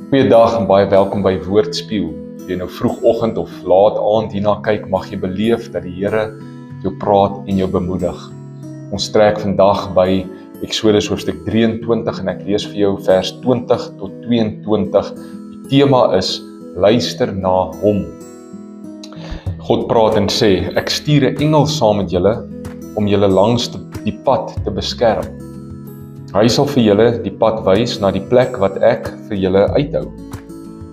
Goeiedag en baie welkom by Woordspieël. As jy nou vroegoggend of laat aand hierna kyk, mag jy beleef dat die Here jou praat en jou bemoedig. Ons trek vandag by Eksodus hoofstuk 23 en ek lees vir jou vers 20 tot 22. Die tema is luister na hom. God praat en sê, ek stuur 'n engel saam met julle om julle langs die pad te beskerm. Hy sal vir julle die pad wys na die plek wat ek vir julle uithou.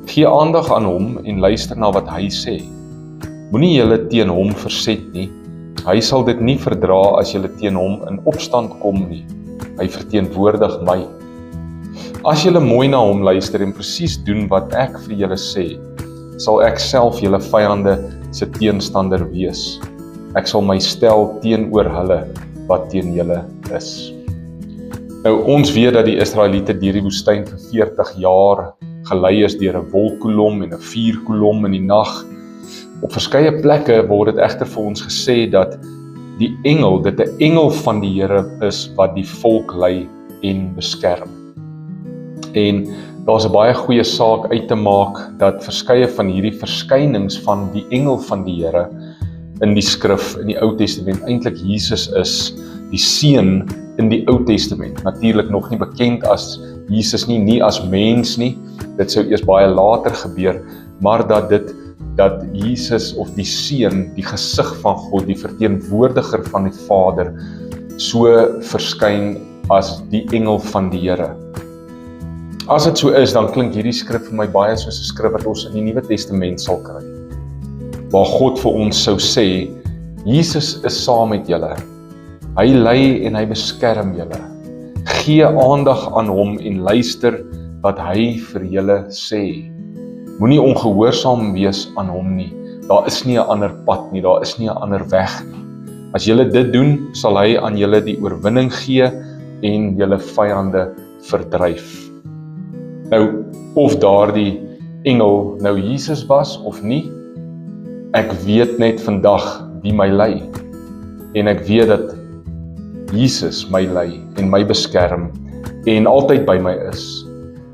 Gee aandag aan hom en luister na wat hy sê. Moenie julle teen hom verset nie. Hy sal dit nie verdra as julle teen hom in opstand kom nie. Hy verteenwoordig my. As julle mooi na hom luister en presies doen wat ek vir julle sê, sal ek self julle vyande se teenstander wees. Ek sal my stel teenoor hulle wat teen julle is. Nou, ons weet dat die Israeliete deur die woestyn vir 40 jaar gelei is deur 'n wolkkolom en 'n vuurkolom in die nag. Op verskeie plekke word dit egter vir ons gesê dat dit 'n engel van die Here is wat die volk lei en beskerm. En daar's 'n baie goeie saak uit te maak dat verskeie van hierdie verskynings van die engel van die Here in die skrif, in die Ou Testament, eintlik Jesus is, die seun in die Ou Testament, natuurlik nog nie bekend as Jesus nie as mens nie, dit sou eers baie later gebeur, maar dat Jesus of die seun, die gesig van God, die verteenwoordiger van die Vader, so verskyn as die engel van die Here. As dit so is, dan klink hierdie skrif vir my baie soos 'n skrif wat ons in die Nuwe Testament sal kry, waar God vir ons sou sê, Jesus is saam met julle. Hy lei en hy beskerm julle. Gee aandag aan hom en luister wat hy vir julle sê. Moenie ongehoorsaam wees aan hom nie. Daar is nie 'n ander pad nie, daar is nie 'n ander weg nie. As julle dit doen, sal hy aan julle die oorwinning gee en julle vyande verdryf. Nou, of daardie engel nou Jesus was of nie, ek weet net vandag wie my lei. En ek weet dat Jesus my lei en my beskerm en altyd by my is.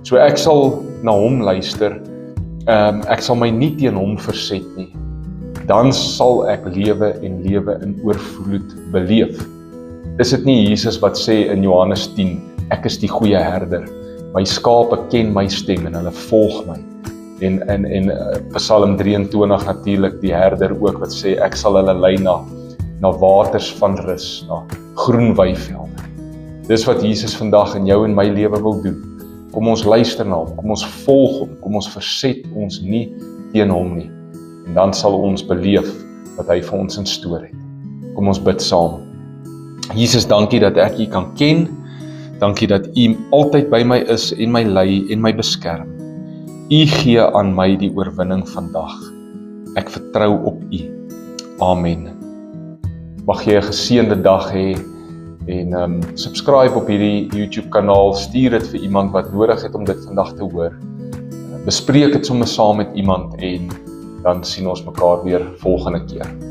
So ek sal na hom luister, ek sal my nie teen hom verset nie. Dan sal ek lewe en lewe in oorvloed beleef. Is dit nie Jesus wat sê in Johannes 10, ek is die goeie herder, my skape ken my stem en hulle volg my. En Psalm 23 natuurlik, die herder ook wat sê, ek sal hulle lei na waters van rus, na groen weivelde. Dis wat Jesus vandag in jou en my lewe wil doen. Kom ons luister na hom, kom ons volg hom, kom ons verset ons nie teen hom nie. En dan sal ons beleef wat hy vir ons in store het. Kom ons bid saam. Jesus, dankie dat ek U kan ken. Dankie dat U altyd by my is en my lei en my beskerm. U gee aan my die oorwinning vandag. Ek vertrou op U. Amen. Mag jy 'n geseënde dag hê en subscribe op hierdie YouTube kanaal, stuur dit vir iemand wat nodig het om dit vandag te hoor. Bespreek dit sommer saam met iemand en dan sien ons mekaar weer volgende keer.